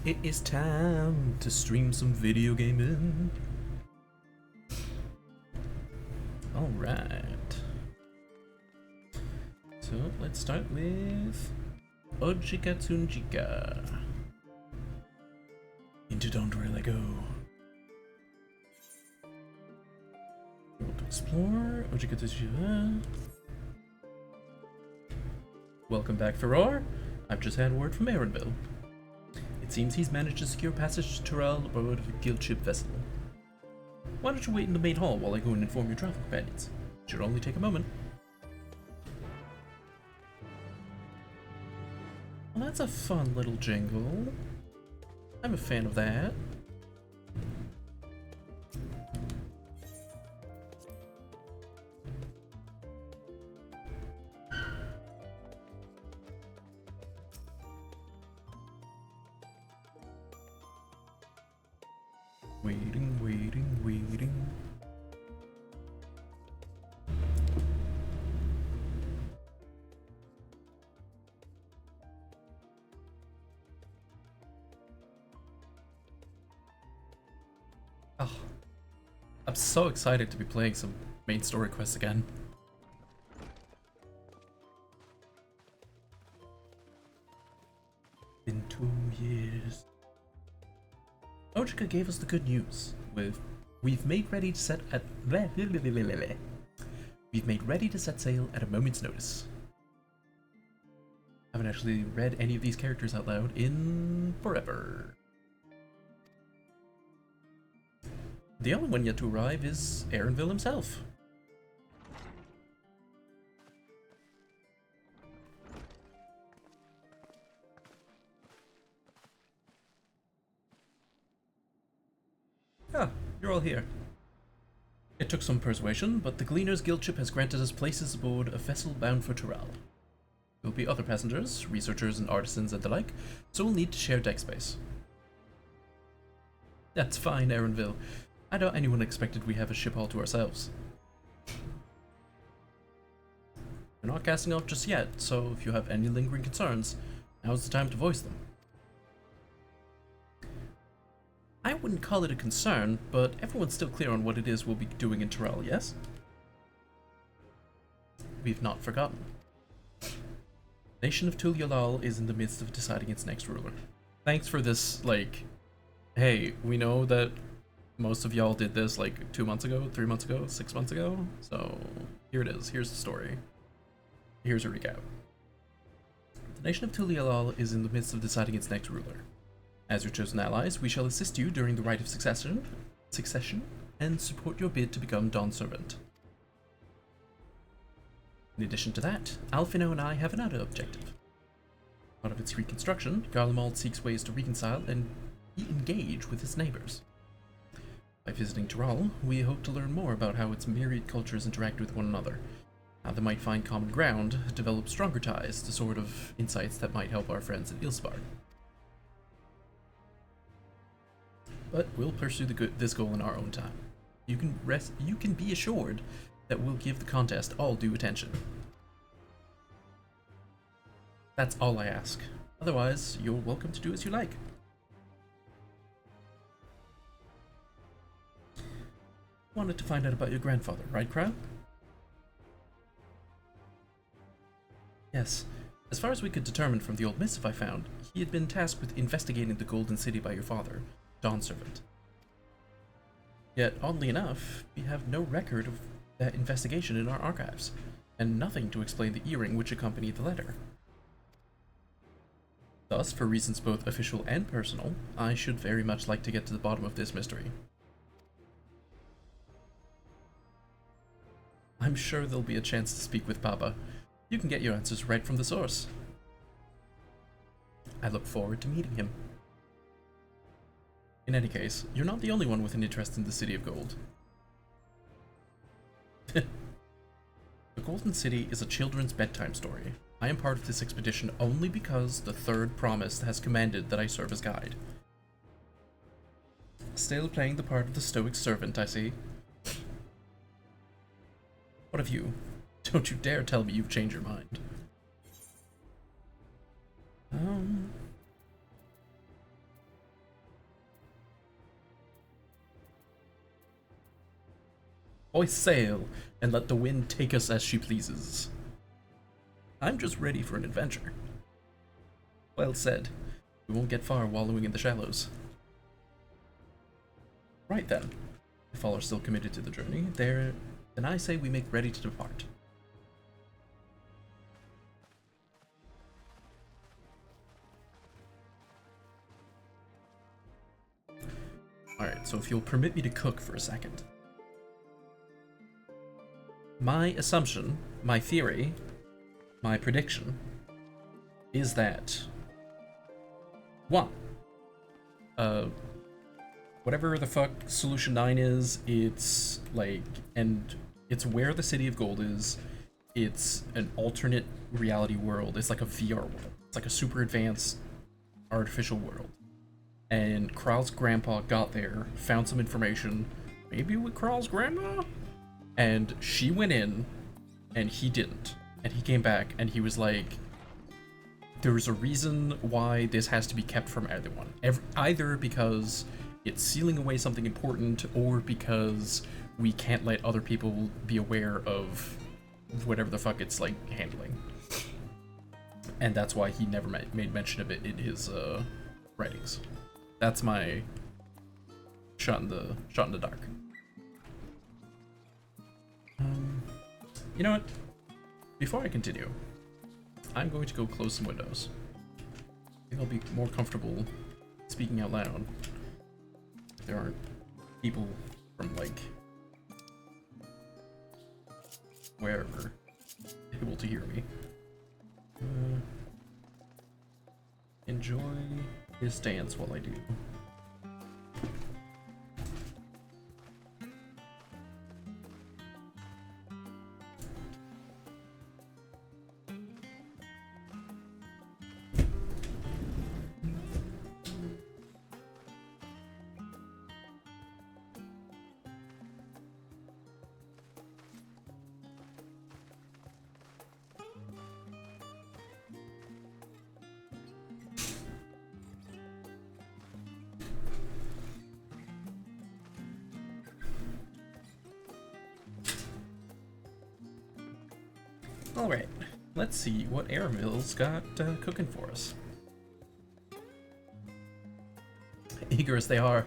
It is time to stream some video gaming. Alright. So let's start with Ojika Tsunjika. Into Dawntrail I go. We want to explore Ojika Tsunjika. Welcome back, Farrar. I've just had word from Aaronville. It seems he's managed to secure passage to Terrell aboard a guild ship vessel. Why don't you wait in the main hall while I go and inform your travel companions? It should only take a moment. Well, that's a fun little jingle. I'm a fan of that. Waiting, waiting, waiting. Oh, I'm so excited to be playing some main story quests again. Been 2 years. Ojika gave us the good news. We've made ready to set sail at a moment's notice. I haven't actually read any of these characters out loud in forever. The only one yet to arrive is Aaronville himself. Ah, you're all here. It took some persuasion, but the Gleaner's Guild ship has granted us places aboard a vessel bound for Terrell. There will be other passengers, researchers and artisans and the like, so we'll need to share deck space. That's fine, Aaronville. I doubt anyone expected we have a ship all to ourselves. We're not casting off just yet, so if you have any lingering concerns, now's the time to voice them. I wouldn't call it a concern, but everyone's still clear on what it is we'll be doing in Terrell, yes? We've not forgotten. The nation of Tulyalal is in the midst of deciding its next ruler. Thanks for this, like, hey, we know that most of y'all did this like 2 months ago, 3 months ago, 6 months ago, so here it is, here's the story. Here's a recap. The nation of Tulyalal is in the midst of deciding its next ruler. As your chosen allies, we shall assist you during the rite of succession, and support your bid to become Dawn Servant. In addition to that, Alfino and I have another objective. Out of its reconstruction, Garlemald seeks ways to reconcile and re-engage with its neighbors. By visiting Terrell, we hope to learn more about how its myriad cultures interact with one another, how they might find common ground, develop stronger ties, the sort of insights that might help our friends at Ilsbar. But we'll pursue this goal in our own time. You can be assured that we'll give the contest all due attention. That's all I ask. Otherwise, you're welcome to do as you like. Wanted to find out about your grandfather, right, Crow? Yes. As far as we could determine from the old missive I found, he had been tasked with investigating the Golden City by your father, Dawn Servant. Yet, oddly enough, we have no record of that investigation in our archives, and nothing to explain the earring which accompanied the letter. Thus, for reasons both official and personal, I should very much like to get to the bottom of this mystery. I'm sure there'll be a chance to speak with Papa. You can get your answers right from the source. I look forward to meeting him. In any case, you're not the only one with an interest in the City of Gold. The Golden City is a children's bedtime story. I am part of this expedition only because the Third Promise has commanded that I serve as guide. Still playing the part of the stoic servant, I see. What of you? Don't you dare tell me you've changed your mind. Hoist sail, and let the wind take us as she pleases. I'm just ready for an adventure. Well said. We won't get far wallowing in the shallows. Right then. If all are still committed to the journey, then I say we make ready to depart. Alright, so if you'll permit me to cook for a second. My assumption, my theory, my prediction is that one, whatever the fuck Solution 9 is, it's like, and it's where the City of Gold is. It's an alternate reality world. It's like a VR world. It's like a super advanced artificial world. And Kral's grandpa got there, found some information, maybe with Kral's grandma? And she went in, and he didn't. And he came back, and he was like, there's a reason why this has to be kept from everyone. Either because it's sealing away something important, or because we can't let other people be aware of whatever the fuck it's, like, handling. And that's why he never made mention of it in his writings. That's my shot in the dark. You know what? Before I continue, I'm going to go close some windows. I think I'll be more comfortable speaking out loud. There aren't people from, like, wherever able to hear me. Enjoy his dance while I do. Alright, let's see what Airville's got cooking for us. Eager as they are,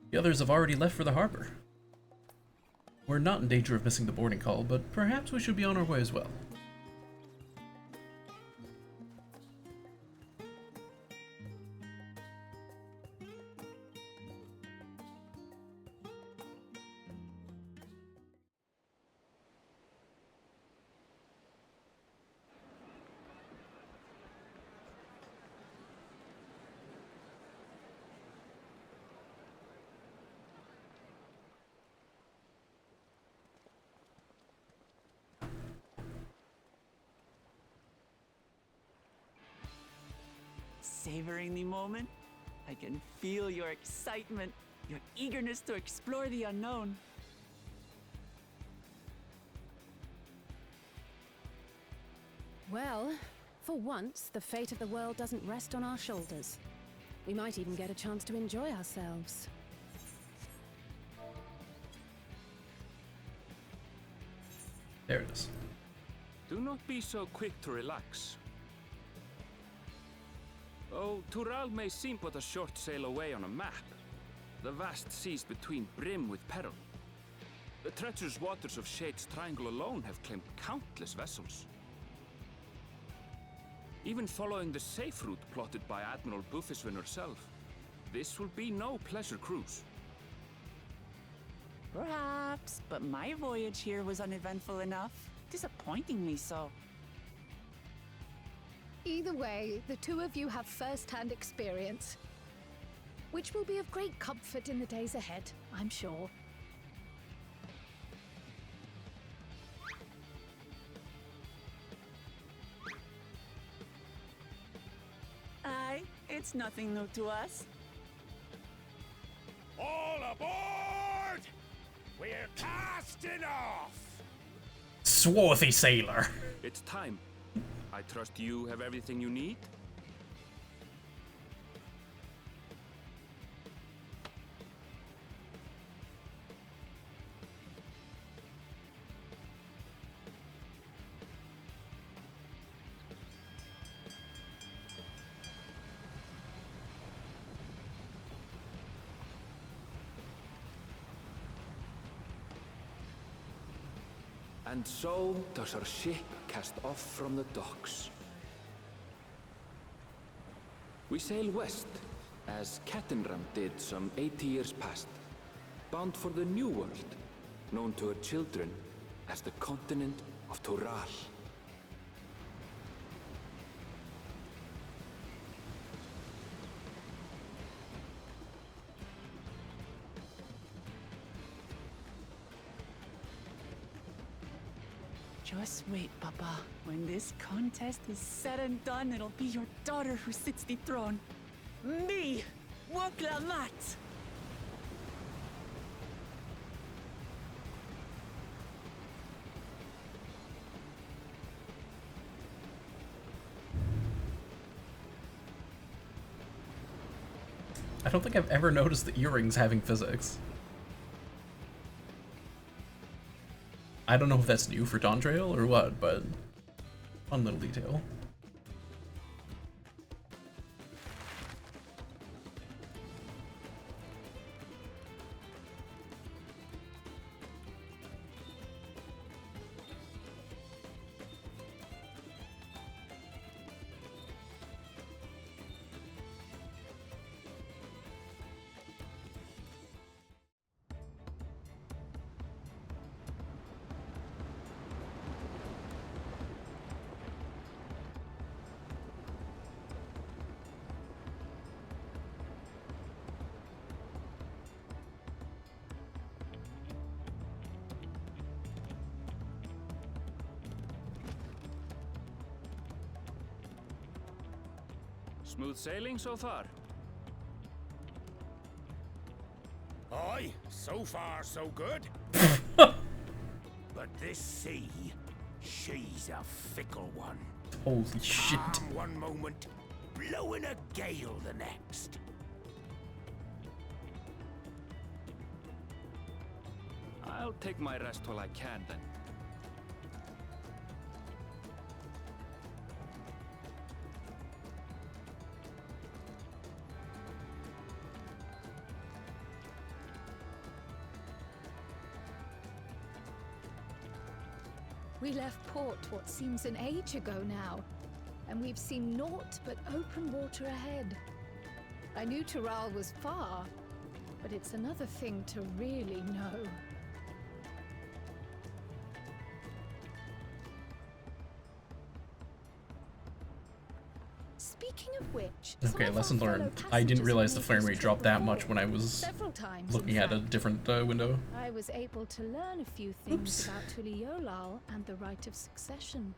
the others have already left for the harbor. We're not in danger of missing the boarding call, but perhaps we should be on our way as well. Savoring the moment? I can feel your excitement, your eagerness to explore the unknown. Well, for once, the fate of the world doesn't rest on our shoulders. We might even get a chance to enjoy ourselves. There it is. Do not be so quick to relax. Oh, Tural may seem but a short sail away on a map. The vast seas between brim with peril. The treacherous waters of Shade's Triangle alone have claimed countless vessels. Even following the safe route plotted by Admiral Buffiswin herself, this will be no pleasure cruise. Perhaps, but my voyage here was uneventful enough. Disappointingly so. Either way, the two of you have first-hand experience, which will be of great comfort in the days ahead, I'm sure. Aye, it's nothing new to us. All aboard! We're casting off! Swarthy sailor! It's time. I trust you have everything you need? And so does our ship cast off from the docks. We sail west, as Kattenram did some 80 years past, bound for the New World, known to her children as the continent of Toral. Just wait, Papa. When this contest is said and done, it'll be your daughter who sits the throne. Me! Woklamat! I don't think I've ever noticed the earrings having physics. I don't know if that's new for Dawntrail or what, but fun little detail. Smooth sailing so far? Aye, so far so good. But this sea, she's a fickle one. Holy shit. Calm one moment, blowing a gale the next. I'll take my rest while I can then. We left port what seems an age ago now, and we've seen naught but open water ahead. I knew Toral was far, but it's another thing to really know. Speaking of which, Okay, lesson learned. I didn't realize the frame rate dropped that much when I was looking at a different window. I was able to learn a few things about Tuliolal and the right of succession.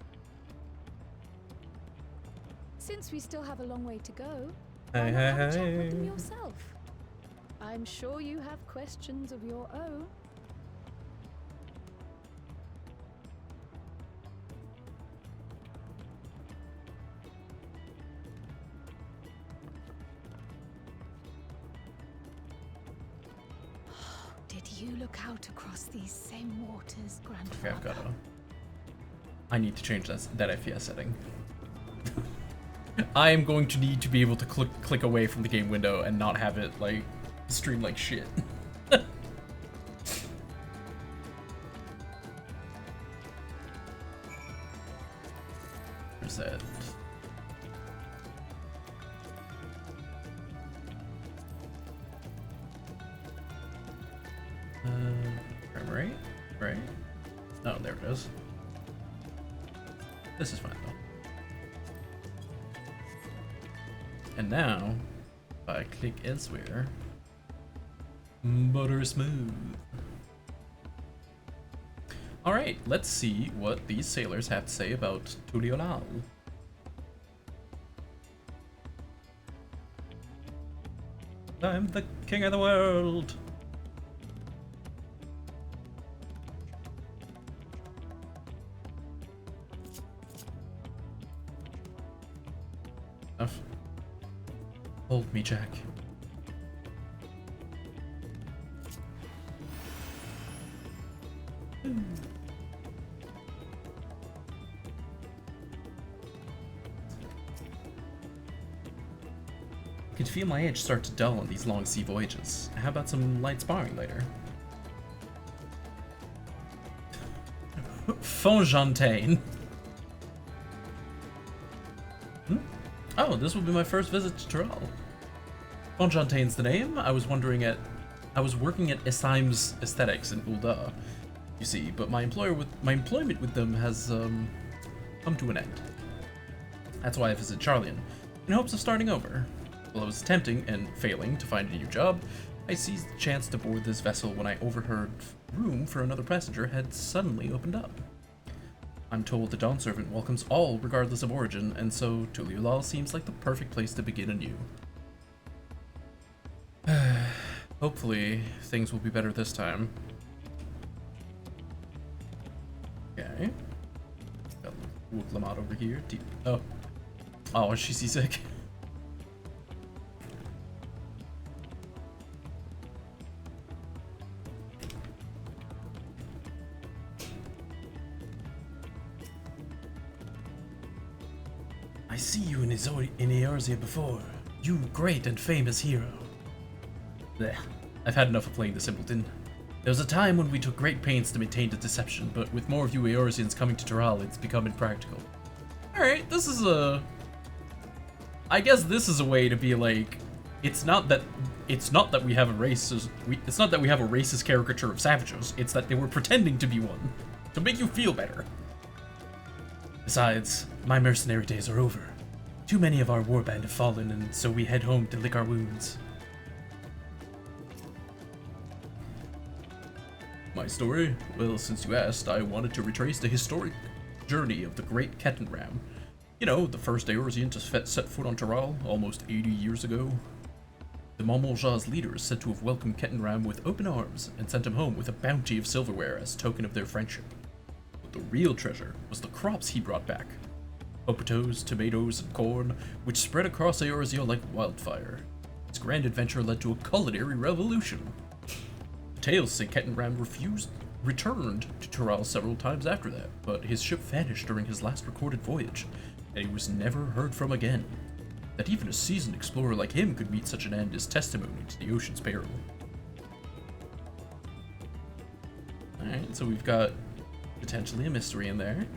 Since we still have a long way to go, why not have a chat with them yourself? I'm sure you have questions of your own. Did you look out across these same waters, Grandfather? Okay, I've got to... I need to change that FPS setting. I am going to need to be able to click away from the game window and not have it, like, stream like shit. There's that. Frame rate? Right? Oh, there it is. This is fine though. And now, if I click elsewhere, butter smooth. Alright, let's see what these sailors have to say about Tuliolal. I'm the king of the world! Enough. Hold me, Jack. I could feel my edge start to dull on these long sea voyages. How about some light sparring later? Fontaine. Oh, this will be my first visit to Tyrrell. Fontaine's the name. I was working at Esheim's Aesthetics in Ulda, you see, but my employment with them has come to an end. That's why I visited Charlian, in hopes of starting over. While I was attempting and failing to find a new job, I seized the chance to board this vessel when I overheard room for another passenger had suddenly opened up. I'm told the Dawn Servant welcomes all regardless of origin, and so Tuliulal seems like the perfect place to begin anew. Hopefully, things will be better this time. Okay. Got Wook over here. Oh, is she seasick? I see you in Eorzea before. You great and famous hero. Blech. I've had enough of playing the simpleton. There was a time when we took great pains to maintain the deception, but with more of you Eorzeans coming to Tyrrell, it's become impractical. Alright, this is a... I guess this is a way to be like... It's not that we have a racist caricature of savages, it's that they were pretending to be one. To make you feel better. Besides, my mercenary days are over. Too many of our warband have fallen, and so we head home to lick our wounds. My story? Well, since you asked, I wanted to retrace the historic journey of the great Kettenram. You know, the first Eorzean to set foot on Tyrrell, almost 80 years ago. The Momolja's leader is said to have welcomed Kettenram with open arms, and sent him home with a bounty of silverware as token of their friendship. But the real treasure was the crops he brought back. Potatoes, tomatoes, and corn, which spread across Eorzea like wildfire. His grand adventure led to a culinary revolution. Tales say Kettenram returned to Tyrrell several times after that, but his ship vanished during his last recorded voyage, and he was never heard from again. That even a seasoned explorer like him could meet such an end is testimony to the ocean's peril. Alright, so we've got potentially a mystery in there.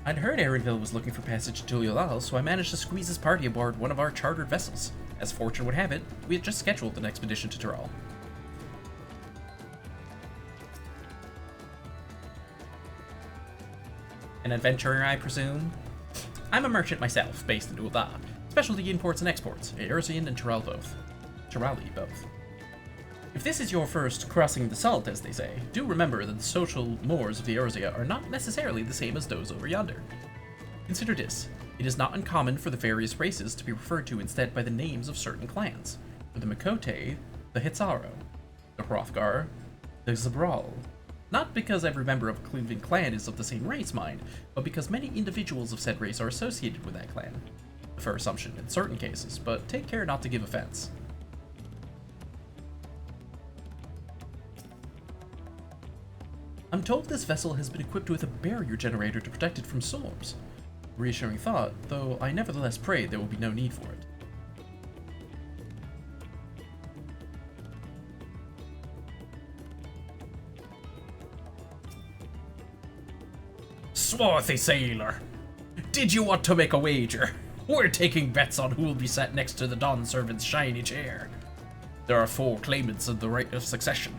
I'd heard Erenville was looking for passage to Tuliulal, so I managed to squeeze his party aboard one of our chartered vessels. As fortune would have it, we had just scheduled an expedition to Tyrrell. An adventurer, I presume? I'm a merchant myself, based in Ulda. Specialty imports and exports, Eorzean and Tyrrell both. Tyrrelli both. If this is your first crossing the salt, as they say, do remember that the social mores of the Eorzea are not necessarily the same as those over yonder. Consider this. It is not uncommon for the various races to be referred to instead by the names of certain clans. For the Makote, the Hitsaro, the Hrothgar, the Zabral. Not because every member of a cleaving clan is of the same race, mind, but because many individuals of said race are associated with that clan. A fair assumption in certain cases, but take care not to give offense. I'm told this vessel has been equipped with a barrier generator to protect it from storms. Reassuring thought, though I nevertheless pray there will be no need for it. Swarthy sailor! Did you want to make a wager? We're taking bets on who will be sat next to the Dawn Servant's shiny chair. There are 4 claimants of the right of succession.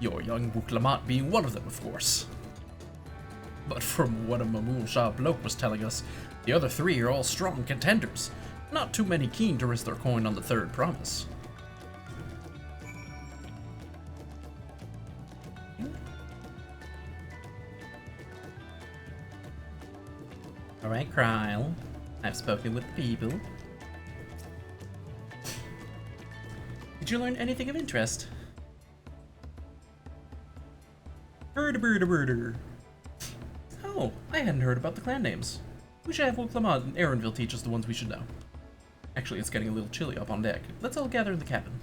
Your young Wook being one of them, of course. But from what a Mamul Shah bloke was telling us, the other 3 are all strong contenders. Not too many keen to risk their coin on the third promise. Alright, Kryle. I've spoken with the people. Did you learn anything of interest? Birder. Oh, I hadn't heard about the clan names. We should have Wook and Erenville teach us the ones we should know. Actually, it's getting a little chilly up on deck. Let's all gather in the cabin.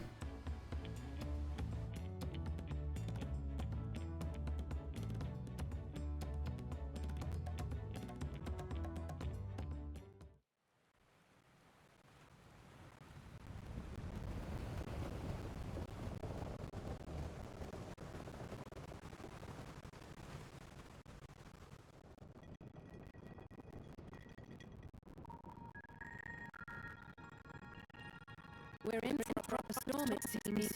We're in for a proper storm, it seems.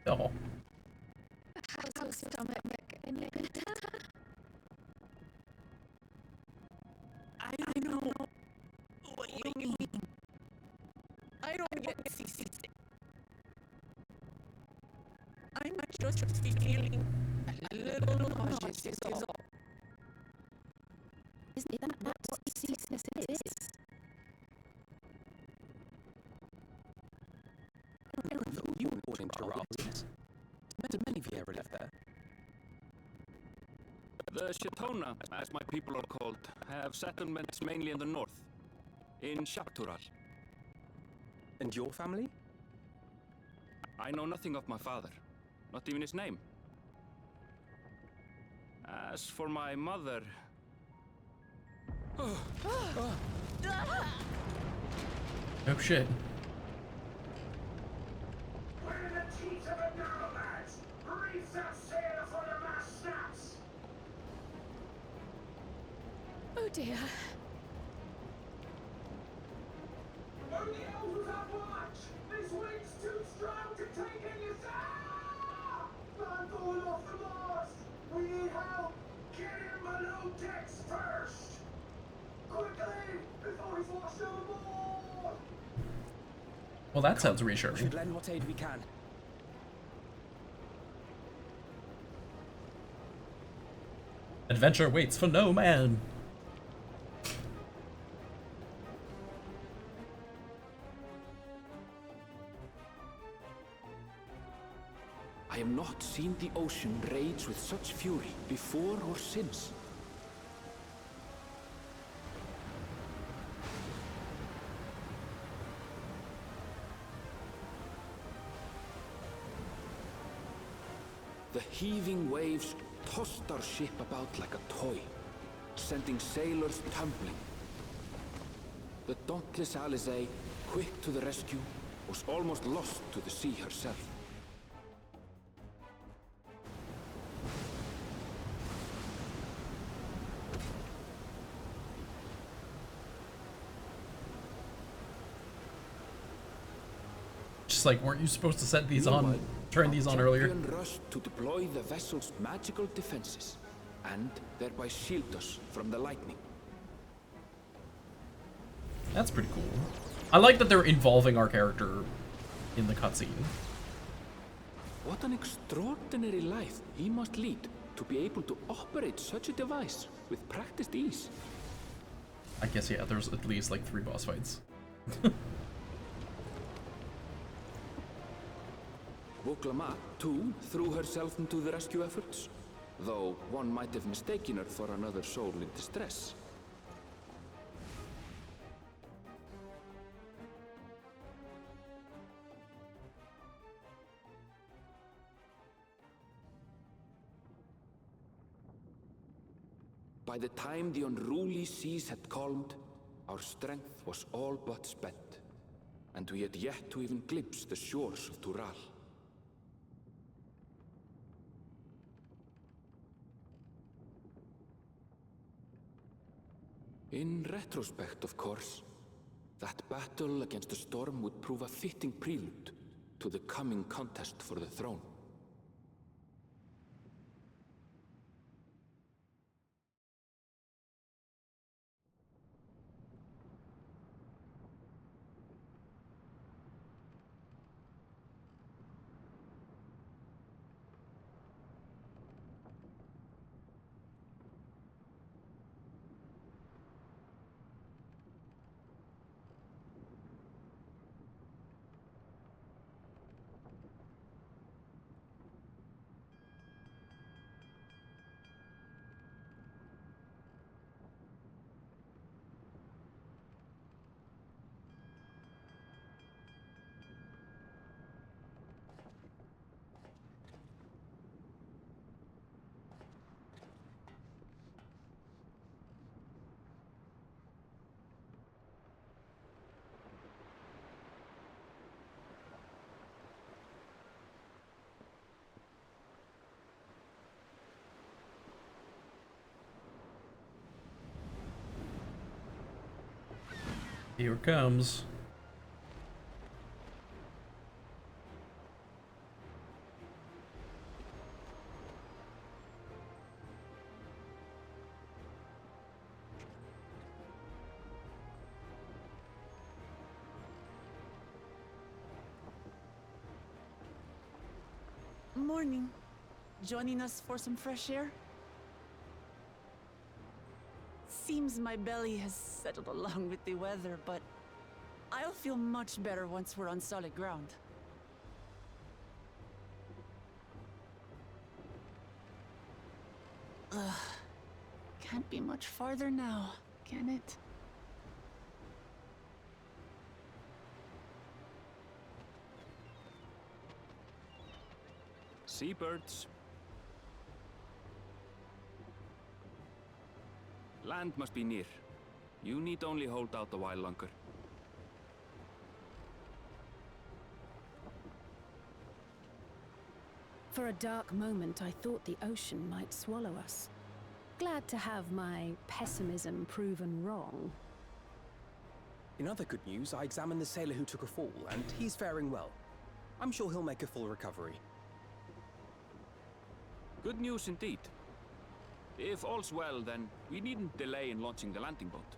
Oh. How's your stomach? Any better? I know what you mean. I don't get seasick. I'm just feeling a little nauseous is all. Isn't that what seasickness is? You were born in Toronto. Met many of you ever left there. The Shatona, as my people are called, have settlements mainly in the north, in Shaptural. And your family? I know nothing of my father, not even his name. As for my mother... Oh shit. We're in the teeth of a narrow, lads. Reef that sail before the mast snaps. Oh dear. Only elves have watch. This wind's too strong to take in this. Ah! I'm going off the mast. We need help. Get him below decks first. Quickly, before he's washed overboard. Well, that sounds We reassuring. should lend what aid we can. Adventure waits for no man. I have not seen the ocean rage with such fury before or since. The heaving waves tossed our ship about like a toy, sending sailors tumbling. The dauntless Alizé, quick to the rescue, was almost lost to the sea herself. Just like, weren't you supposed to set these on, Meanwhile, turn these our on earlier? champion rushed to deploy the vessel's magical defenses, and thereby shield us from the lightning. That's pretty cool. I like that they're involving our character in the cutscene. What an extraordinary life he must lead to be able to operate such a device with practiced ease. I guess, yeah, there's at least like 3 boss fights. Woklama, too, threw herself into the rescue efforts, though one might have mistaken her for another soul in distress. By the time the unruly seas had calmed, our strength was all but spent, and we had yet to even glimpse the shores of Tural. In retrospect, of course, that battle against the storm would prove a fitting prelude to the coming contest for the throne. Here it comes. Morning. Joining us for some fresh air? Seems my belly has settled along with the weather, but I'll feel much better once we're on solid ground. Ugh. Can't be much farther now, can it? Seabirds. Land must be near. You need only hold out a while longer. For a dark moment, I thought the ocean might swallow us. Glad to have my pessimism proven wrong. In other good news, I examined the sailor who took a fall, and he's faring well. I'm sure he'll make a full recovery. Good news indeed. If all's well, then we needn't delay in launching the landing boat.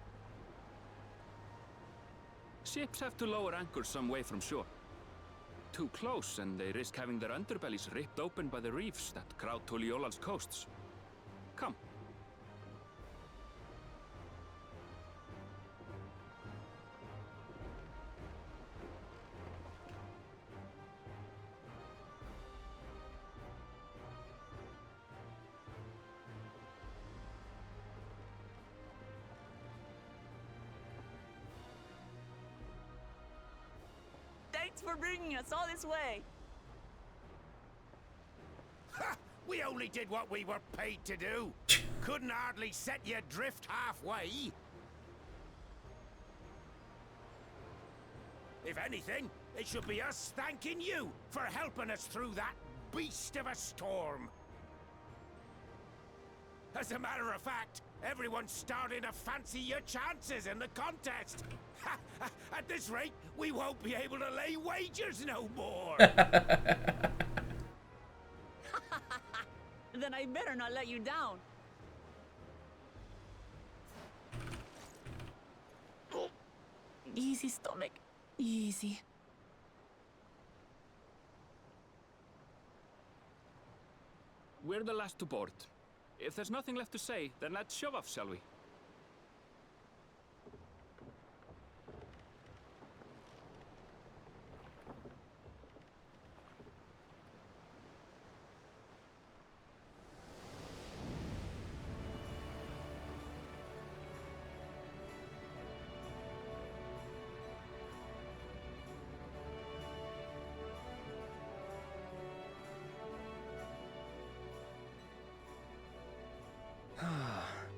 Ships have to lower anchors some way from shore. Too close, and they risk having their underbellies ripped open by the reefs that crowd Tuliola's coasts. Come. Thanks for bringing us all this way. Ha! We only did what we were paid to do. Couldn't hardly set you adrift halfway. If anything, it should be us thanking you for helping us through that beast of a storm. As a matter of fact, everyone's starting to fancy your chances in the contest. At this rate, we won't be able to lay wagers no more. Then I better not let you down. Easy, stomach. Easy. We're the last to board. If there's nothing left to say, then let's shove off, shall we?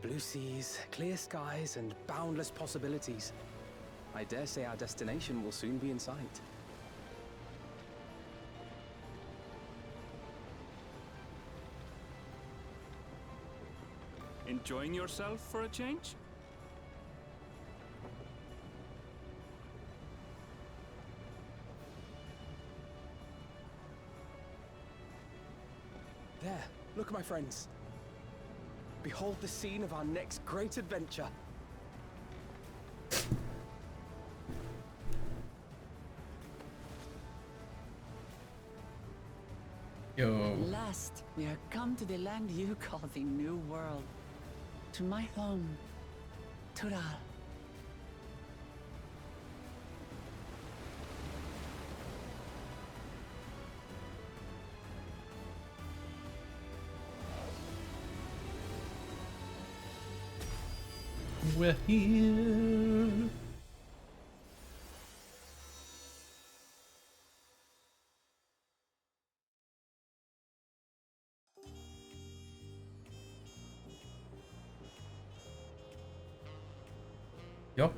Blue seas, clear skies, and boundless possibilities. I dare say our destination will soon be in sight. Enjoying yourself for a change? There, look, my friends. Behold the scene of our next great adventure. Yo. Last, we are come to the land you call the New World. To my home, Tural. We're here.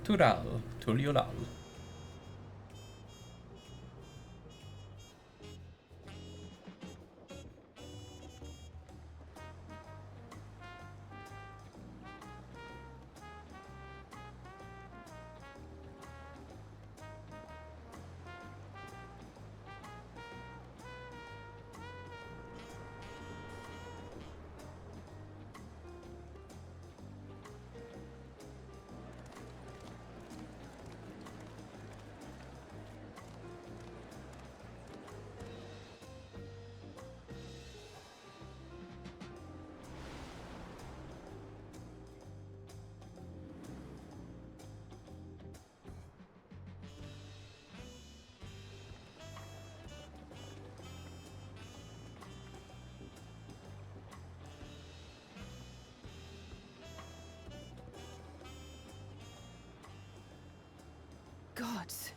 Tural, Tuliolal. roads.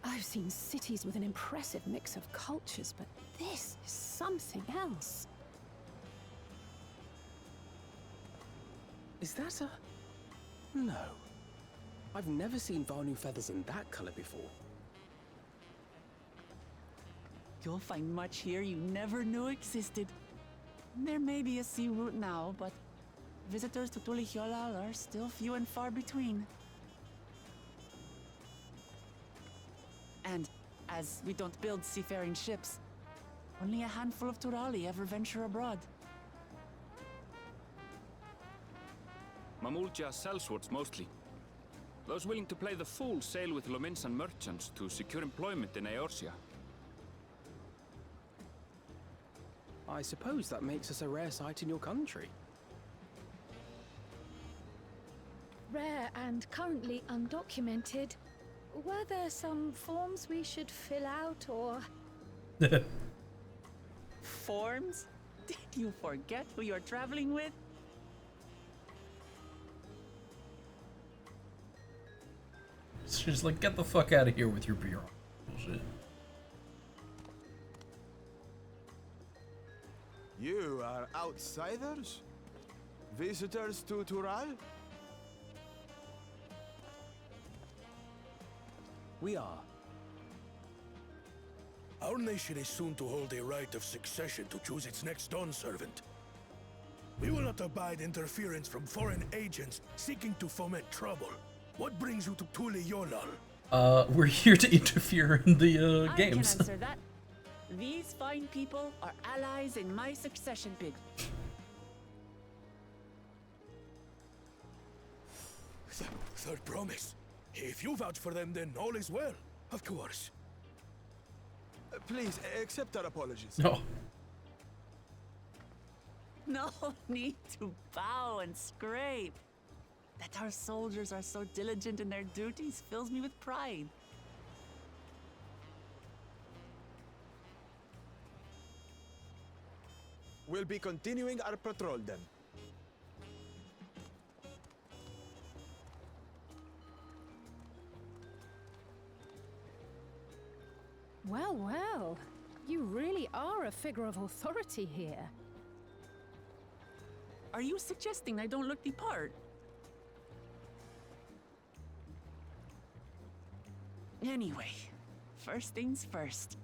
I've seen cities with an impressive mix of cultures, but this is something else. Is that a... No. I've never seen Vanu feathers in that color before. You'll find much here you never knew existed. There may be a sea route now, but visitors to Tulihyolal are still few and far between. And as we don't build seafaring ships, only a handful of Turali ever venture abroad. Mamulja sellswords mostly. Those willing to play the fool sail with Lominsan merchants to secure employment in Eorzea. I suppose that makes us a rare sight in your country. Rare and currently undocumented. Were there some forms we should fill out or... Forms? Did you forget who you're traveling with? She's like, get the fuck out of here with your bureau bullshit. You are outsiders? Visitors to Tural? We are. Our nation is soon to hold a right of succession to choose its next Dawn servant. We will not abide interference from foreign agents seeking to foment trouble. What brings you to Tulihyolal? We're here to interfere in the I games. can answer that. These fine people are allies in my succession bid. Third promise. If you vouch for them, then all is well. Of course. Please, accept our apologies. No. No need to bow and scrape. That our soldiers are so diligent in their duties fills me with pride. We'll be continuing our patrol then. Well, well. You really are a figure of authority here. Are you suggesting I don't look the part? Anyway, first things first.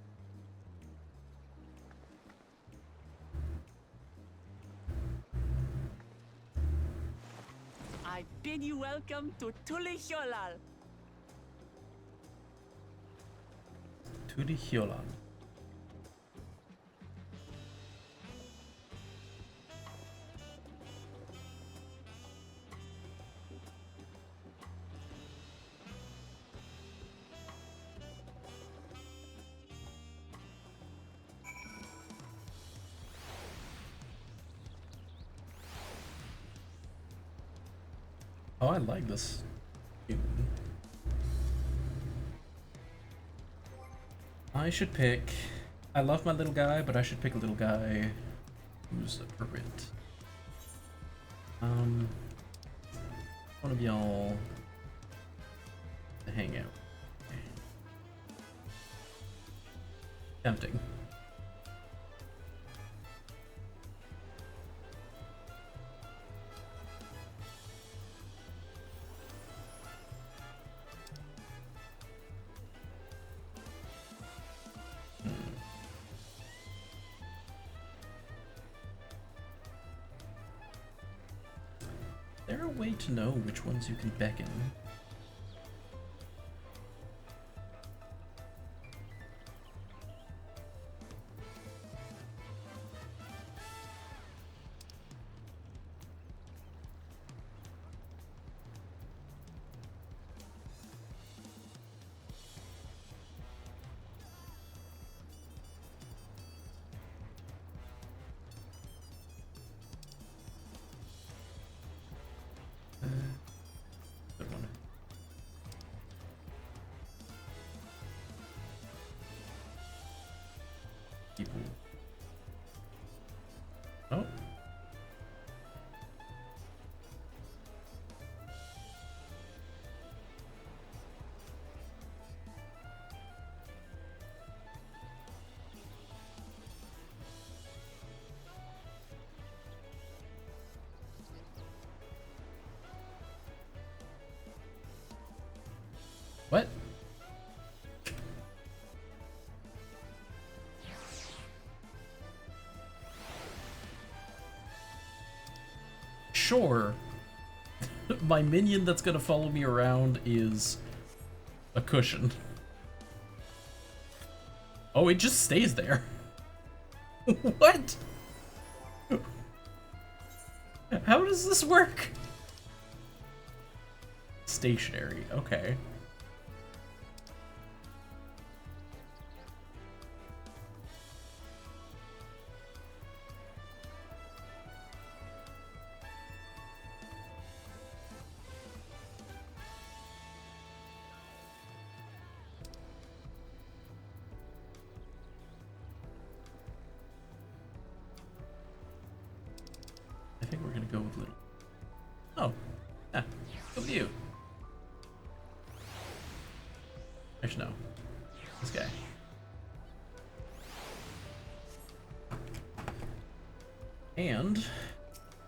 I bid you welcome to Tulihyolal. Tulihyolal. Oh, I like this. I should pick... I love my little guy, but I should pick a little guy who's appropriate. One of y'all to hang out. Okay. Tempting. Is there a way to know which ones you can beckon? Good one. sure my minion that's gonna follow me around is a cushion. Oh, it just stays there. What? How does this work? Stationary, okay. I think we're gonna go with little. Oh, yeah, go with you. Actually, no. This guy. And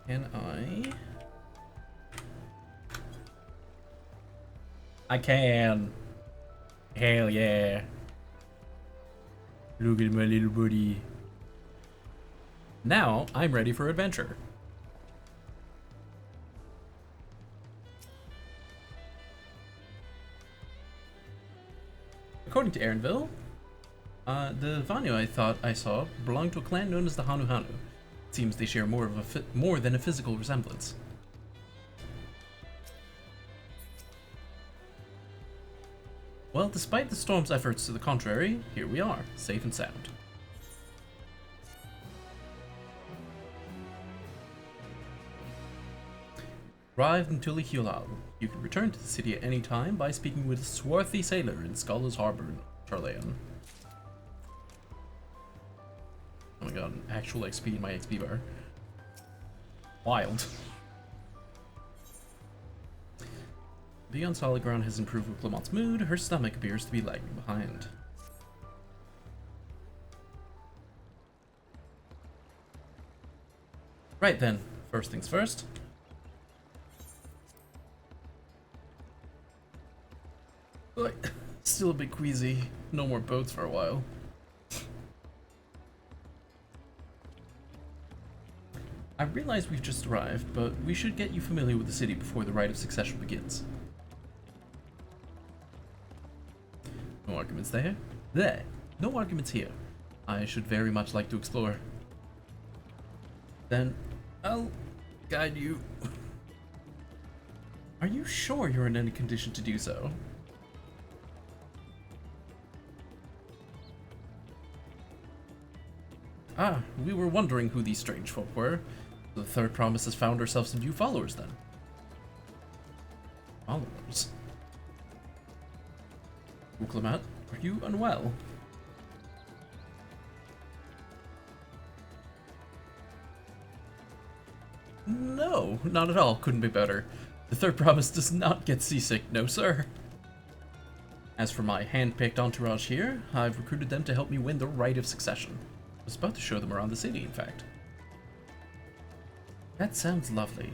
can I can. Hell yeah. Look at my little buddy. Now I'm ready for adventure. According to Aaronville, the Vanyo I thought I saw belonged to a clan known as the Hanu Hanu. It seems they share more than a physical resemblance. Well, despite the storm's efforts to the contrary, here we are, safe and sound. Arrived in Tulihiolal. You can return to the city at any time by speaking with a swarthy sailor in Scholars Harbor, Charlean. Oh my god, actual XP in my XP bar. Wild. Beyond solid ground has improved with Lamont's mood. Her stomach appears to be lagging behind. Right then, first things first. Still a bit queasy. No more boats for a while. I realize we've just arrived, but we should get you familiar with the city before the rite of succession begins. No arguments there? There! No arguments here. I should very much like to explore. Then, I'll guide you. Are you sure you're in any condition to do so? Ah, we were wondering who these strange folk were. The third promise has found ourselves some new followers then. Followers? Uklamat, are you unwell? No, not at all. Couldn't be better. The third promise does not get seasick, no sir. As for my hand-picked entourage here, I've recruited them to help me win the rite of succession. I was about to show them around the city, in fact. That sounds lovely.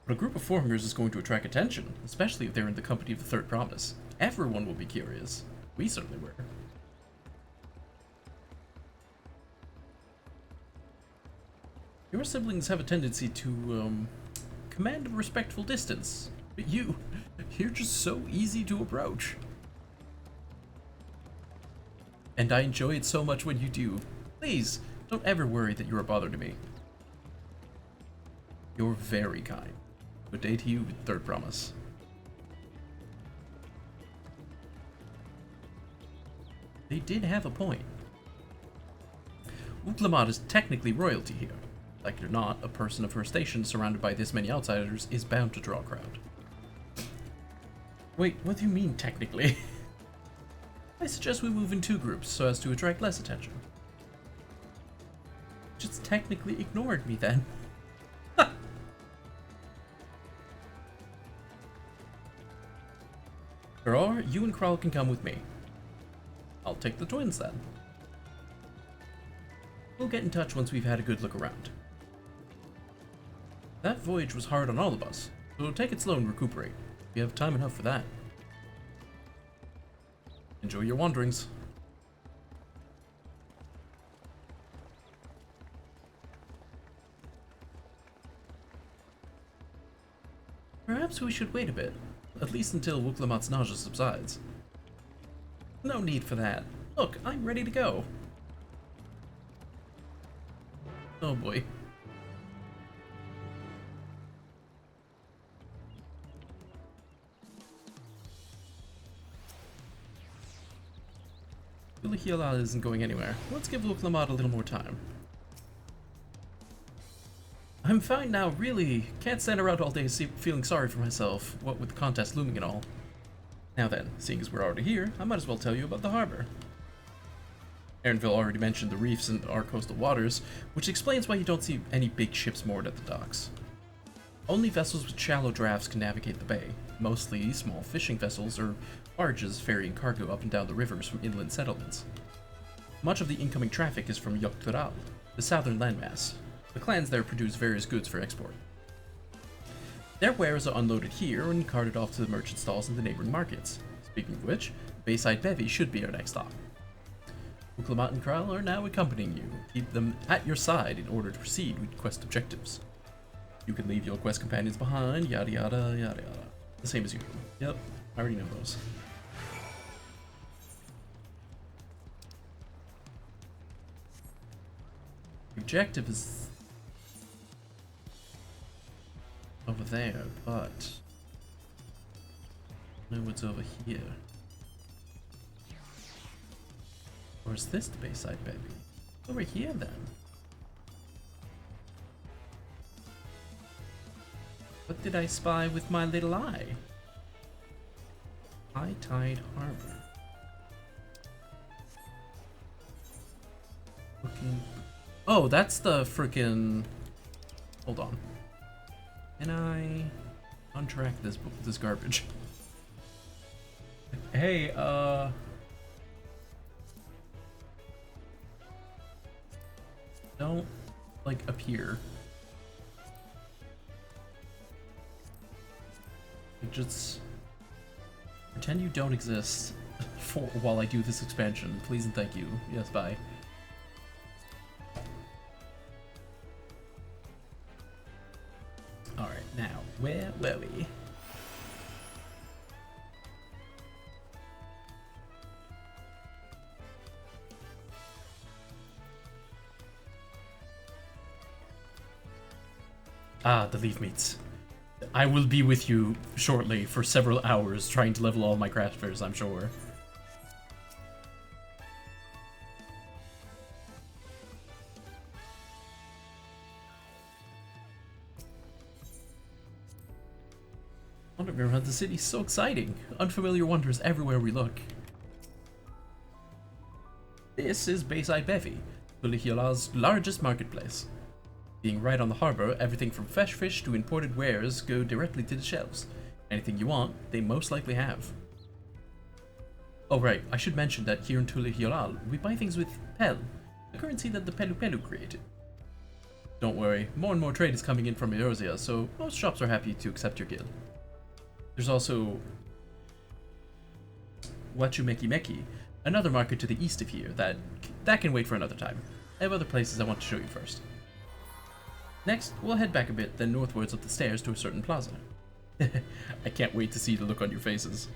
But a group of foreigners is going to attract attention, especially if they're in the company of the third promise. Everyone will be curious. We certainly were. Your siblings have a tendency to, command a respectful distance. But you're just so easy to approach. And I enjoy it so much when you do. Please, don't ever worry that you're a bother to me. You're very kind. Good day to you, third promise. They did have a point. Uklamat is technically royalty here. Like it or not, a person of her station surrounded by this many outsiders is bound to draw a crowd. Wait, what do you mean technically? I suggest we move in two groups so as to attract less attention. Just technically ignored me then. Or you and Kral can come with me. I'll take the twins then. We'll get in touch once we've had a good look around. That voyage was hard on all of us, so take it slow and recuperate. We have time enough for that. Enjoy your wanderings. Perhaps we should wait a bit, at least until Wuklamat's nausea subsides. No need for that. Look, I'm ready to go. Oh boy. Tulihyolal isn't going anywhere. Let's give Wuklamat a little more time. I'm fine now, really. Can't stand around all day feeling sorry for myself, what with the contest looming and all. Now then, seeing as we're already here, I might as well tell you about the harbor. Aaronville already mentioned the reefs in our coastal waters, which explains why you don't see any big ships moored at the docks. Only vessels with shallow drafts can navigate the bay, mostly small fishing vessels or barges ferrying cargo up and down the rivers from inland settlements. Much of the incoming traffic is from Yoktural, the southern landmass. The clans there produce various goods for export. Their wares are unloaded here and carted off to the merchant stalls in the neighboring markets. Speaking of which, Bayside Bevy should be our next stop. Wuklamat and Kral are now accompanying you. Keep them at your side in order to proceed with quest objectives. You can leave your quest companions behind, yada yada yada yada. The same as you. Yep, I already know those. The objective is over there, but no, what's over here? Or is this the Bayside Baby? Over here then. What did I spy with my little eye? High Tide Harbor. Looking. Oh, that's the frickin'. Hold on. Can I untrack this garbage? Hey, don't like appear. Just pretend you don't exist while I do this expansion, please and thank you. Yes, bye. All right, now where were we? Ah, the leaf meats. I will be with you shortly for several hours trying to level all my crafters, I'm sure. Wandering around the city is so exciting. Unfamiliar wonders everywhere we look. This is Bayside Bevy, Tulihiolal's largest marketplace. Being right on the harbor, everything from fresh fish to imported wares go directly to the shelves. Anything you want, they most likely have. Oh right, I should mention that here in Tulihyolal, we buy things with Pel, the currency that the Pelu Pelu created. Don't worry, more and more trade is coming in from Eorzea, so most shops are happy to accept your guild. There's also Wachumeki Meki, another market to the east of here that can wait for another time. I have other places I want to show you first. Next, we'll head back a bit, then northwards up the stairs to a certain plaza. I can't wait to see the look on your faces.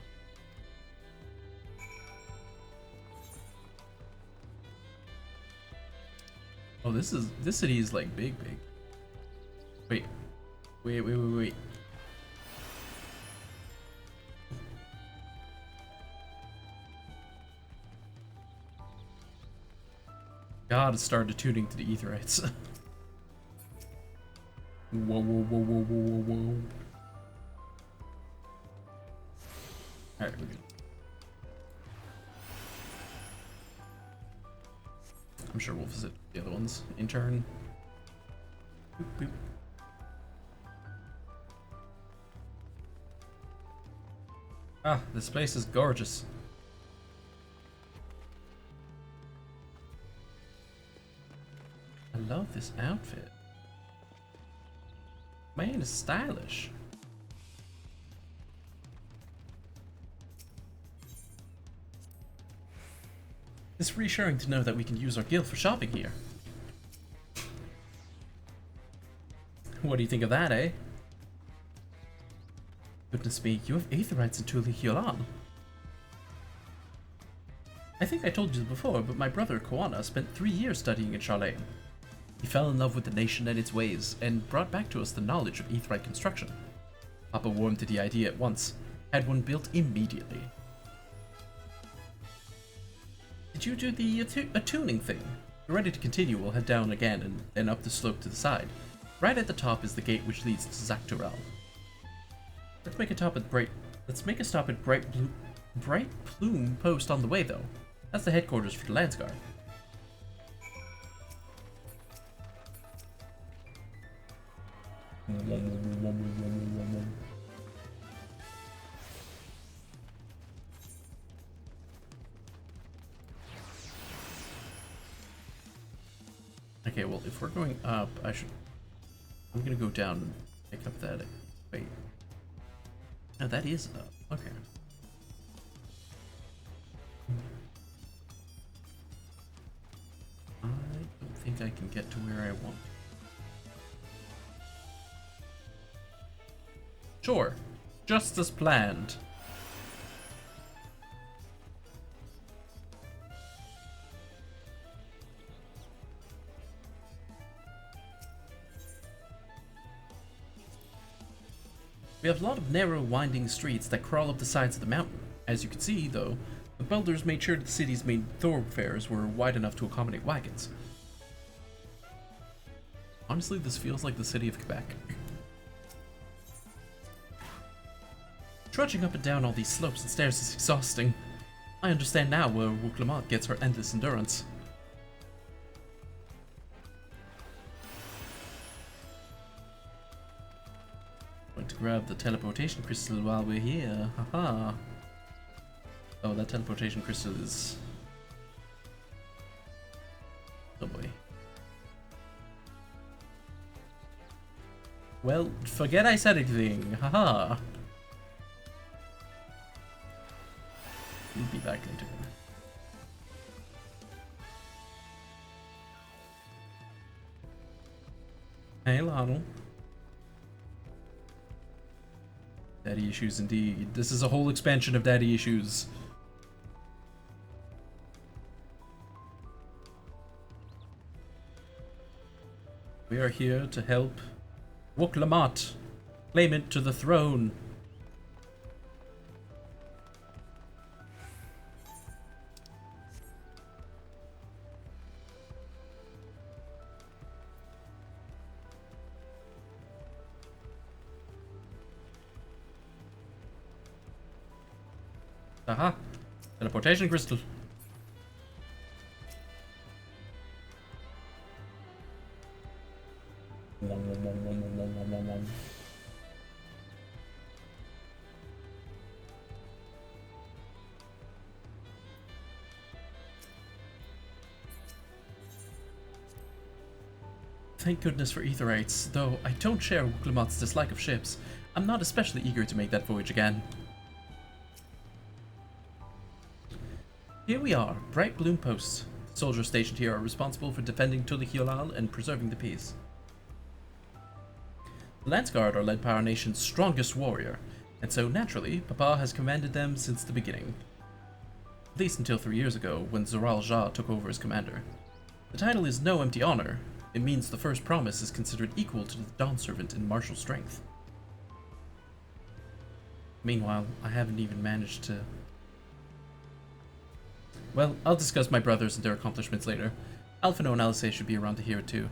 Oh, this city is like big. Wait. God, it started tuning to the Aetherites. Whoa. Alright, we're good. I'm sure we'll visit the other ones in turn. Boop. Ah, this place is gorgeous. I love this outfit. Man, it's stylish. It's reassuring to know that we can use our guild for shopping here. What do you think of that, eh? Goodness me, you have aetherites in Tulihulan. I think I told you before, but my brother Koana spent 3 years studying in Charlene. He fell in love with the nation and its ways, and brought back to us the knowledge of aetherite construction. Papa warmed to the idea at once, had one built immediately. Did you do the attuning thing? If you're ready to continue, we'll head down again and then up the slope to the side. Right at the top is the gate which leads to Zaktural. Let's make a stop at Bright Plume Post on the way, though. That's the headquarters for the Lance Guard. Okay, well, if we're going up, I'm gonna go down and pick up that. Wait. No, that is up. Okay. I don't think I can get to where I want. Sure. Just as planned. We have a lot of narrow, winding streets that crawl up the sides of the mountain. As you can see, though, the builders made sure that the city's main thoroughfares were wide enough to accommodate wagons. Honestly, this feels like the city of Quebec. Trudging up and down all these slopes and stairs is exhausting. I understand now where Wooklamont gets her endless endurance. Going to grab the teleportation crystal while we're here. Haha. Oh, that teleportation crystal is... oh boy. Well, forget I said anything. Haha. We'll be back later. Hey, Lionel. Daddy issues indeed. This is a whole expansion of daddy issues. We are here to help Wooklamont claim it to the throne. Aha! Teleportation crystal. Thank goodness for aetherites, though I don't share Wooklamot's dislike of ships. I'm not especially eager to make that voyage again. Here we are, Bright Bloom Post. The soldiers stationed here are responsible for defending Tulihulan and preserving the peace. The Lance Guard are led by our nation's strongest warrior, and so naturally, Papa has commanded them since the beginning. At least until 3 years ago, when Zoral Ja took over as commander. The title is no empty honor. It means the first promise is considered equal to the Dawn Servant in martial strength. Meanwhile, I haven't even managed to... Well, I'll discuss my brothers and their accomplishments later. Alphino and Alice should be around to hear it too.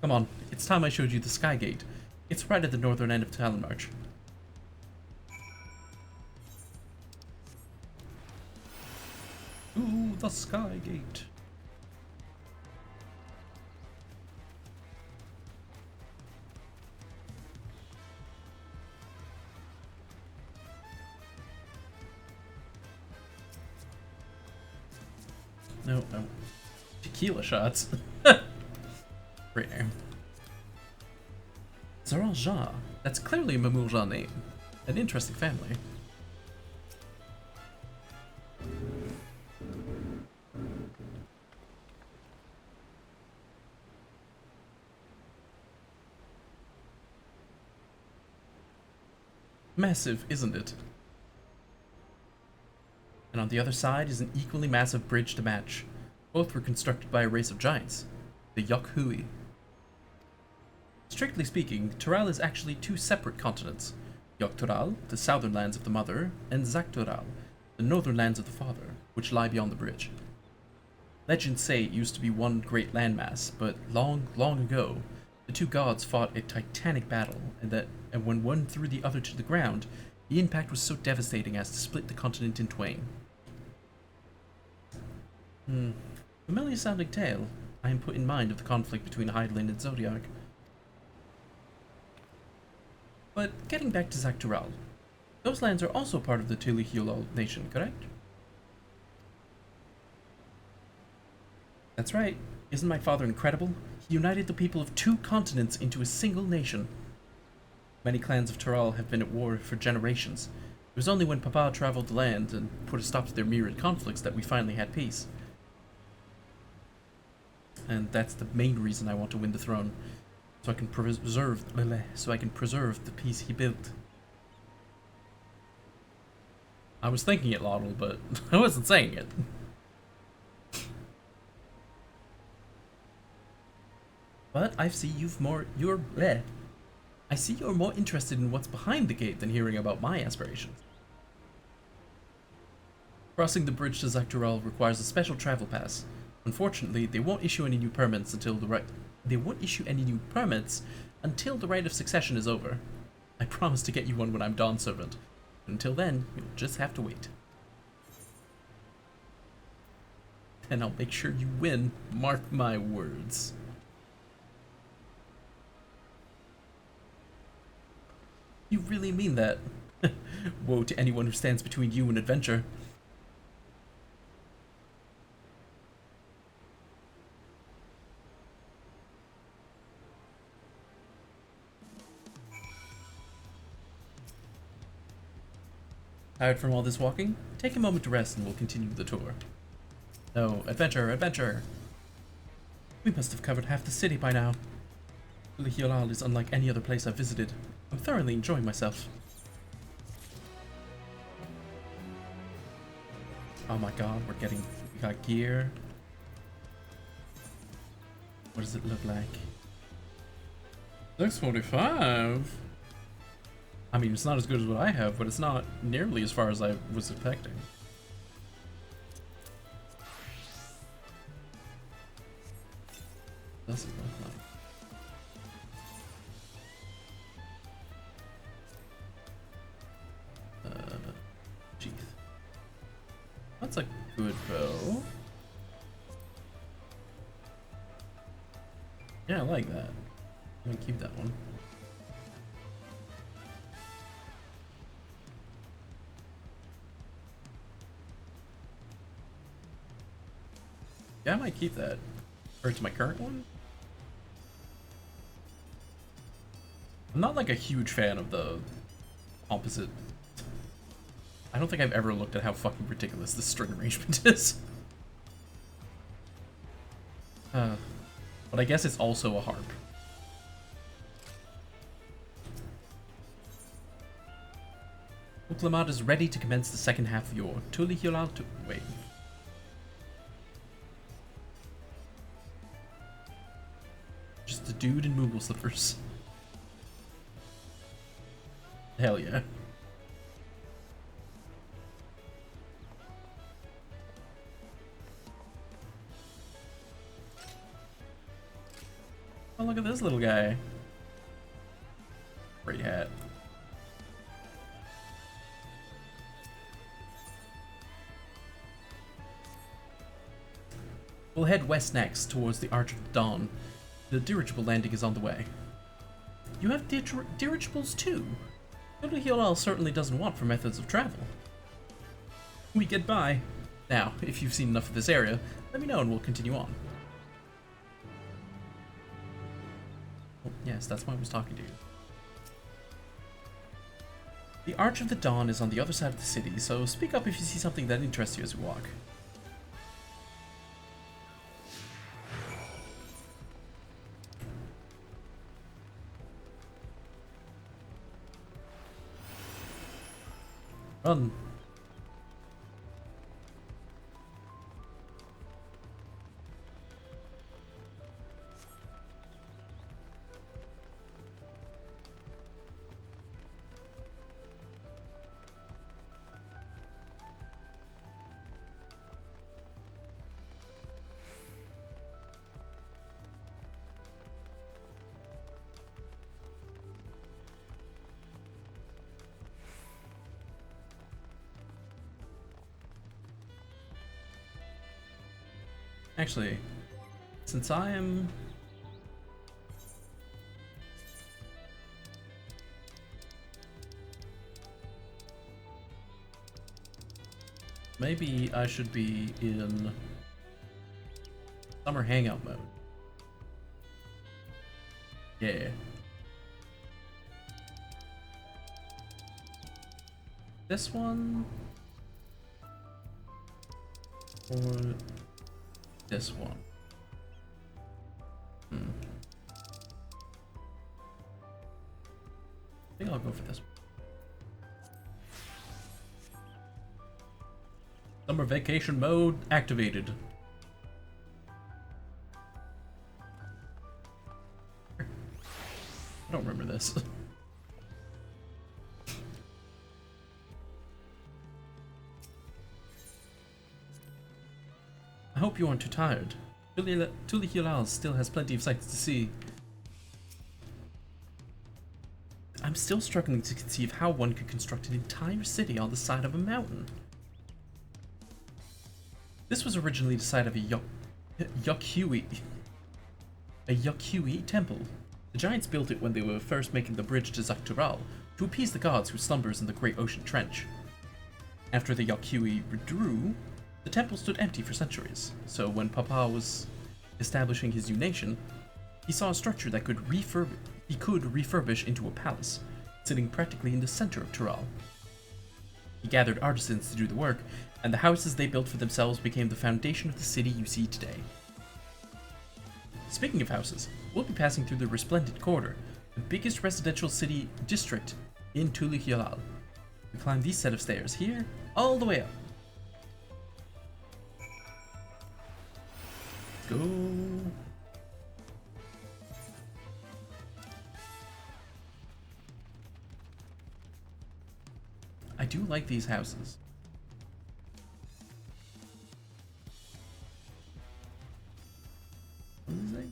Come on, it's time I showed you the Sky Gate. It's right at the northern end of Talonmarch. Ooh, the Sky Gate. No. Tequila shots. Great name. Zoral Ja. That's clearly a Mamul Ja name. An interesting family. Massive, isn't it? And on the other side is an equally massive bridge to match. Both were constructed by a race of giants, the Yokhui. Strictly speaking, Tural is actually two separate continents. Yoktural, the southern lands of the mother, and Zaktural, the northern lands of the father, which lie beyond the bridge. Legends say it used to be one great landmass, but long, long ago, the two gods fought a titanic battle, and when one threw the other to the ground, the impact was so devastating as to split the continent in twain. Familiar sounding tale. I am put in mind of the conflict between Hydaelyn and Zodiac. But getting back to Zaktural, those lands are also part of the Tulihyolal nation, correct? That's right. Isn't my father incredible? He united the people of two continents into a single nation. Many clans of Tural have been at war for generations. It was only when Papa traveled the land and put a stop to their myriad conflicts that we finally had peace. And that's the main reason I want to win the throne, so I can preserve the peace he built. I was thinking it, Laudel, but I wasn't saying it. But I see I see you're more interested in what's behind the gate than hearing about my aspirations. Crossing the bridge to Zaktural requires a special travel pass. Unfortunately, they won't issue any new permits until the right of succession is over. I promise to get you one when I'm Dawn Servant. Until then, you'll just have to wait. And I'll make sure you win, mark my words. You really mean that? Woe to anyone who stands between you and adventure. Tired from all this walking? Take a moment to rest and we'll continue the tour. No, adventure, adventure! We must have covered half the city by now. Tulihyolal is unlike any other place I've visited. I'm thoroughly enjoying myself. Oh my god, we got gear. What does it look like? 645? I mean, it's not as good as what I have, but it's not nearly as far as I was expecting. Does it look like? Jeez. That's a good bow. Yeah, I like that. I'm gonna keep that one. Yeah, I might keep that. Or to my current one? I'm not like a huge fan of the opposite. I don't think I've ever looked at how fucking ridiculous this string arrangement is. But I guess it's also a harp. Uklamat is ready to commence the second half of your Tulihyolal to wait. Just a dude in Moogle slippers. Hell yeah. Oh, look at this little guy. Great hat. We'll head west next, towards the Arch of the Dawn. The dirigible landing is on the way. You have dirigibles too? Tulihyolal certainly doesn't want for methods of travel. We get by. Now, if you've seen enough of this area, let me know and we'll continue on. Oh, yes, that's why I was talking to you. The Arch of the Dawn is on the other side of the city, so speak up if you see something that interests you as we walk. Run. Actually, since I am... Maybe I should be in summer hangout mode. Yeah. This one? Or this one? I think I'll go for this one. Summer vacation mode activated. I don't remember this. I hope you aren't too tired. Tulihualal still has plenty of sights to see. I'm still struggling to conceive how one could construct an entire city on the side of a mountain. This was originally the site of a Yukhui temple. The giants built it when they were first making the bridge to Zaktural to appease the gods who slumbers in the Great Ocean Trench. After the Yukhui withdrew, the temple stood empty for centuries, so when Papa was establishing his new nation, he saw a structure that he could refurbish into a palace, sitting practically in the center of Tural. He gathered artisans to do the work, and the houses they built for themselves became the foundation of the city you see today. Speaking of houses, we'll be passing through the Resplendent Corridor, the biggest residential city district in Tulihualal. We climb these set of stairs here, all the way up. Go. I do like these houses. What is it?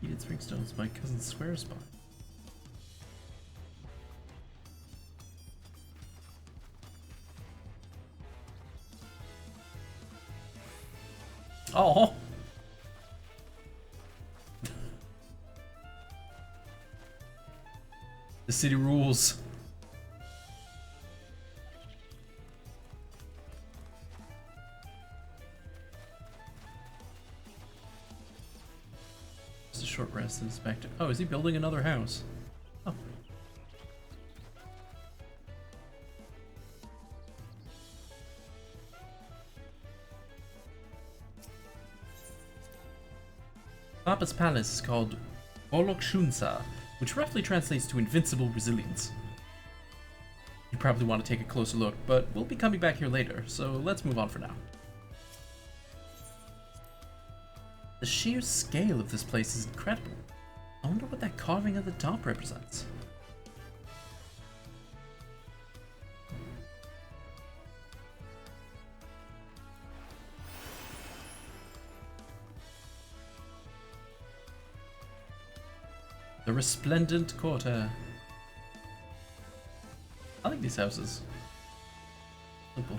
Heated springstones, my cousin's square spot. Oh. The city rules. Just a short rest and inspect. Oh, is he building another house? Oh. Papa's palace is called Bolokshunsa, which roughly translates to invincible resilience. You probably want to take a closer look, but we'll be coming back here later, so let's move on for now. The sheer scale of this place is incredible. I wonder what that carving at the top represents. The Resplendent Quarter. I like these houses. Simple.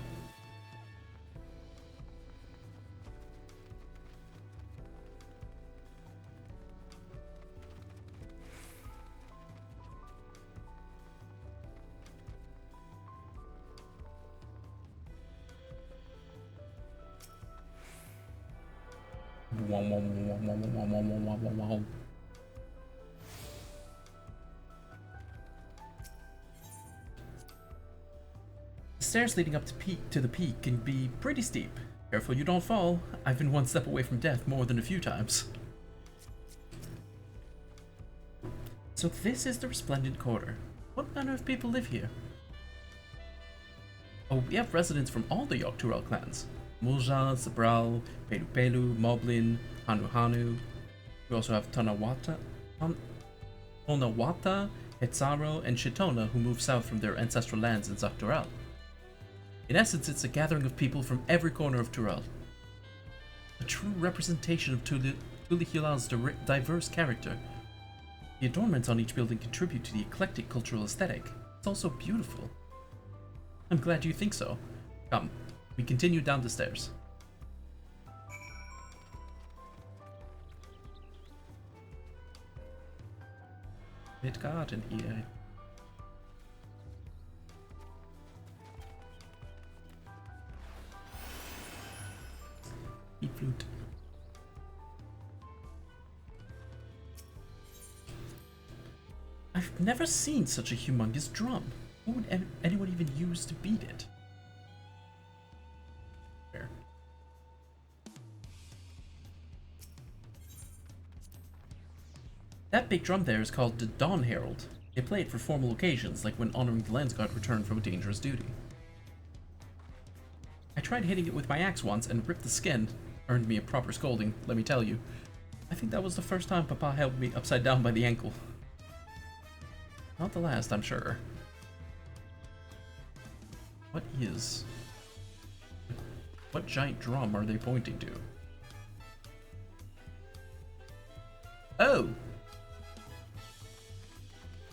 The stairs leading up to the peak can be pretty steep. Careful you don't fall. I've been one step away from death more than a few times. So this is the Resplendent Quarter. What manner of people live here? Oh, we have residents from all the Yogg-Turall clans. Mulja, Zabral, Pelu-Pelu, Moblin, Hanu-Hanu. We also have Tonawata, Hetzaro, and Shitona who moved south from their ancestral lands in Yogg-Turall. In essence, it's a gathering of people from every corner of Turall. A true representation of Tulihilal's diverse character. The adornments on each building contribute to the eclectic cultural aesthetic. It's also beautiful. I'm glad you think so. Come, we continue down the stairs. Midgard hier. Deep flute. I've never seen such a humongous drum. What would anyone even use to beat it? There. That big drum there is called the Dawn Herald. They play it for formal occasions, like when honoring the Lens God returned from a dangerous duty. I tried hitting it with my axe once and ripped the skin. Earned me a proper scolding, let me tell you. I think that was the first time Papa held me upside down by the ankle. Not the last, I'm sure. What giant drum are they pointing to? Oh!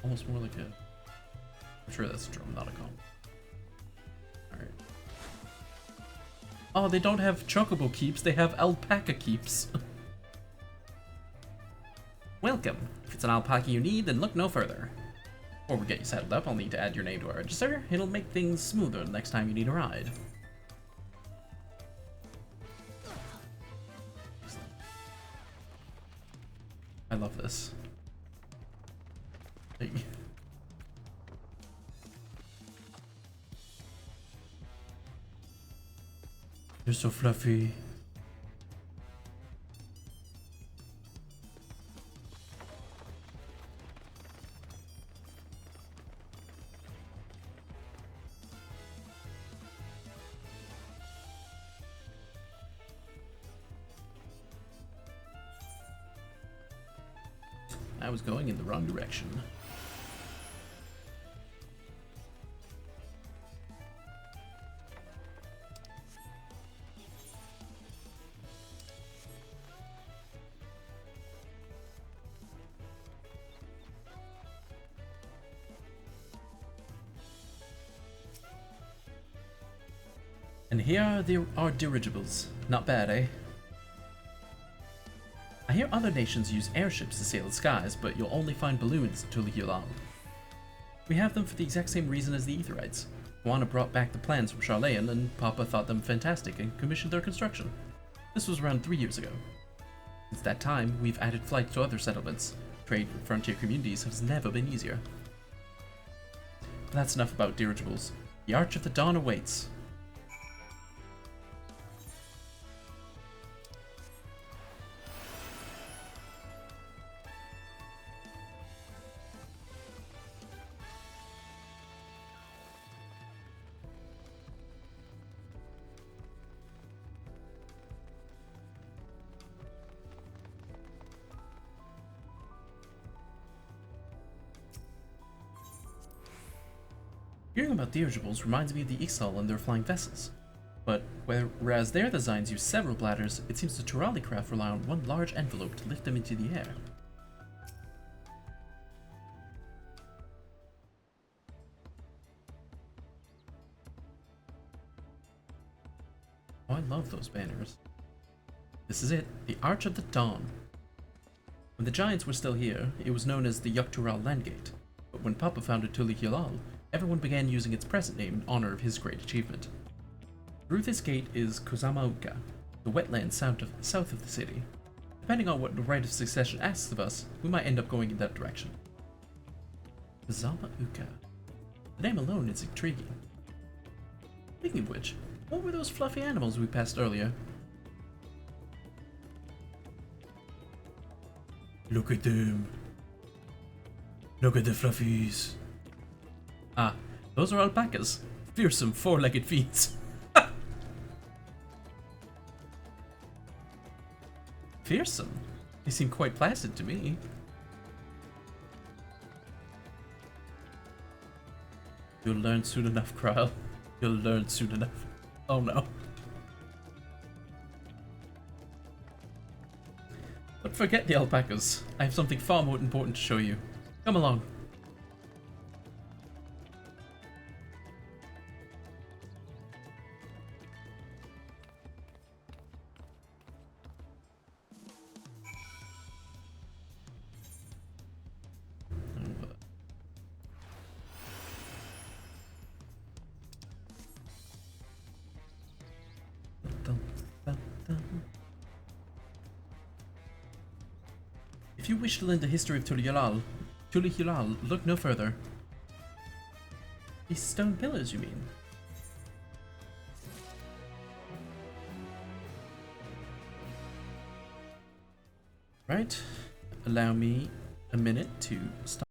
Almost more like a... I'm sure that's a drum, not a comb. Alright. Oh, they don't have chocobo keeps, they have alpaca keeps. Welcome. If it's an alpaca you need, then look no further. Before we get you settled up, I'll need to add your name to our register. It'll make things smoother the next time you need a ride. I love this. You're so fluffy. I was going in the wrong direction. And here are our dirigibles. Not bad, eh? I hear other nations use airships to sail the skies, but you'll only find balloons in Tulihilalal. We have them for the exact same reason as the Aetherites. Juana brought back the plans from Charlayan, and Papa thought them fantastic and commissioned their construction. This was around 3 years ago. Since that time, we've added flights to other settlements. Trade with frontier communities has never been easier. But that's enough about dirigibles. The Arch of the Dawn awaits. Hearing about dirigibles reminds me of the Ixal and their flying vessels. But whereas their designs use several bladders, it seems the Turali craft rely on one large envelope to lift them into the air. Oh, I love those banners. This is it, the Arch of the Dawn. When the Giants were still here, it was known as the Yogg-Turall Landgate. But when Papa founded Tulihilalal, everyone began using its present name in honor of his great achievement. Through this gate is Kozamauka, the wetland south of the city. Depending on what the right of succession asks of us, we might end up going in that direction. Kozamauka. The name alone is intriguing. Speaking of which, what were those fluffy animals we passed earlier? Look at them. Look at the fluffies. Ah, those are alpacas. Fearsome four-legged feet. Fearsome? They seem quite placid to me. You'll learn soon enough, Krile. You'll learn soon enough. Oh no. But forget the alpacas. I have something far more important to show you. Come along. If you wish to learn the history of Tuliulal, look no further. These stone pillars, you mean? Right. Allow me a minute to stop.